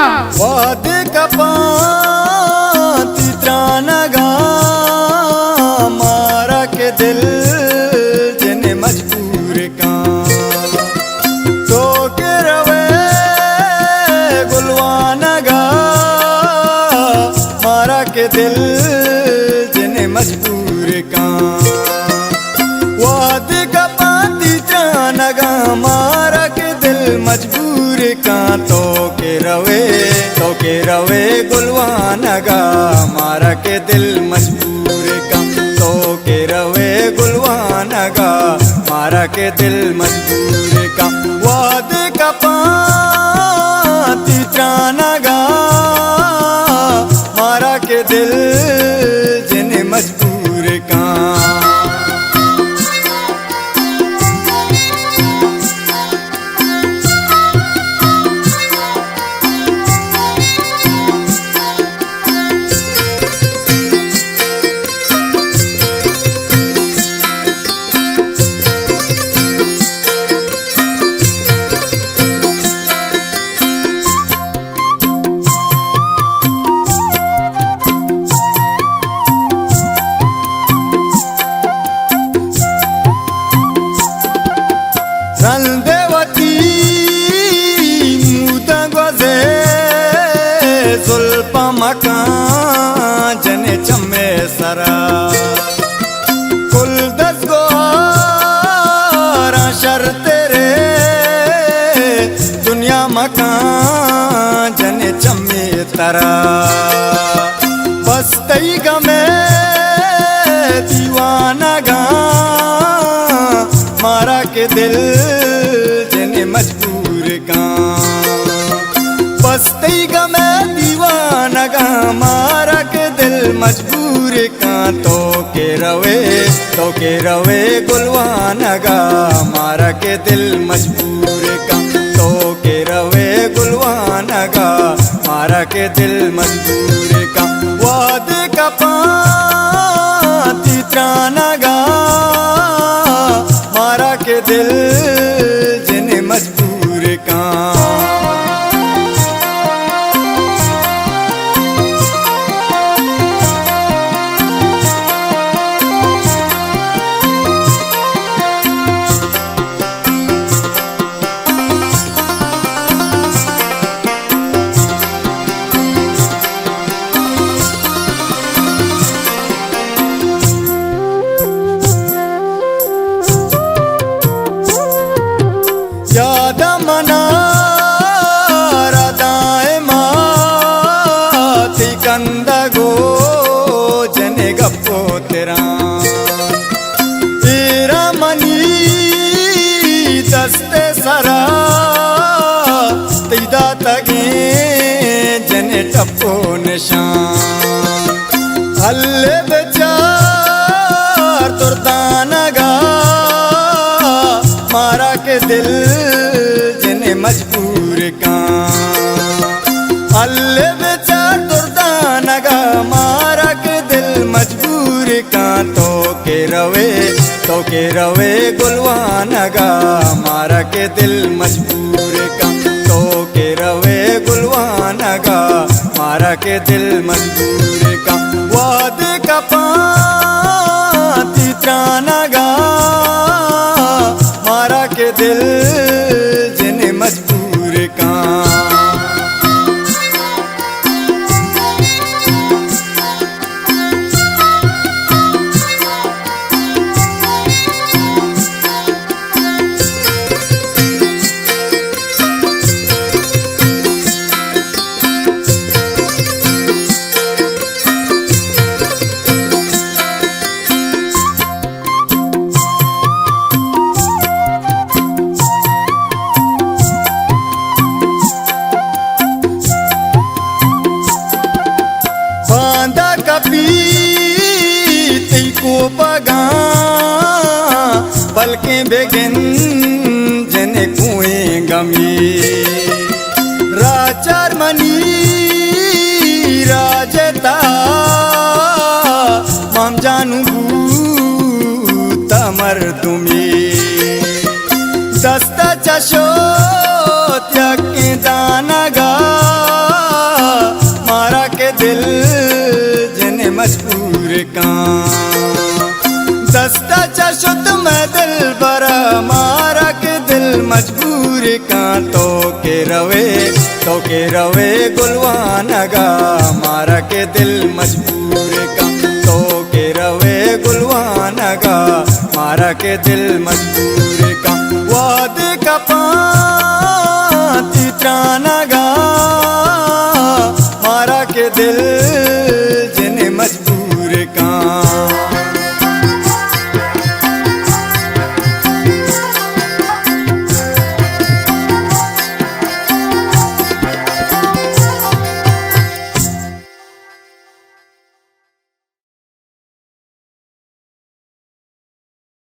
वाद कपाती त्रानगा मारा के दिल जने मजबूर का तो के रवे गुलवानगा मारा के दिल जने मजबूर का वाद कपाती त्रानगा मारा के दिल मजबूर का तो के रवे गुलवानगा मारा के दिल मजबूर का तो के रवे गुलवानगा मारा के दिल मजबूर का वाद कपाती त्रानगा मारा के दिल जिन्हें मजबूर का रंदेवती मुदगोजे जुल्पा मकान जने चम्मे सरा कुल दस गोरा शर तेरे दुनिया मकान जने चम्मे तरा बस तई गमे दीवाना गा मारा के दिल जने मजबूर का बस्ती गमे दीवाना गा मारा के दिल मजबूर का तो के रवे गुलवाना गा मारा के दिल मजबूर का तो के रवे गुलवाना गा मारा के दिल मजबूर का वाद कपाती त्रानगा मारा के दिल जिन्हें मजबूर का याद मना रदाए माती कंदगो जने गप्पो तेरा तेरा मनी दस्ते सरा तीदा तगे जने टप्पो निशान हल्ले बेचार तुरदानगा मारा के दिल जिन्हें मजबूर का अल्ले बेचार तुरदानगा मारा के दिल मजबूर का तो के रवे गुलवानगा मारा के दिल मजबूर का तो के रवे गुलवानगा मारा के दिल मजबूर का वाद कपाती त्रानगा मारा के दिल जिन्हें मजबूर का को पगा बल्कि बेगिन जने कुएं गमी राचार मनी राजता माम जानू तमर तुम्ही दस्ता चशो त्याग दानगा मैं दिल बरा मारा के दिल मजबूर का तो के रवे गुलवानगा मारा के दिल मजबूर का तो के रवे गुलवानगा मारा के दिल मजबूर का वादे का पाती त्रानगा मारा के दिल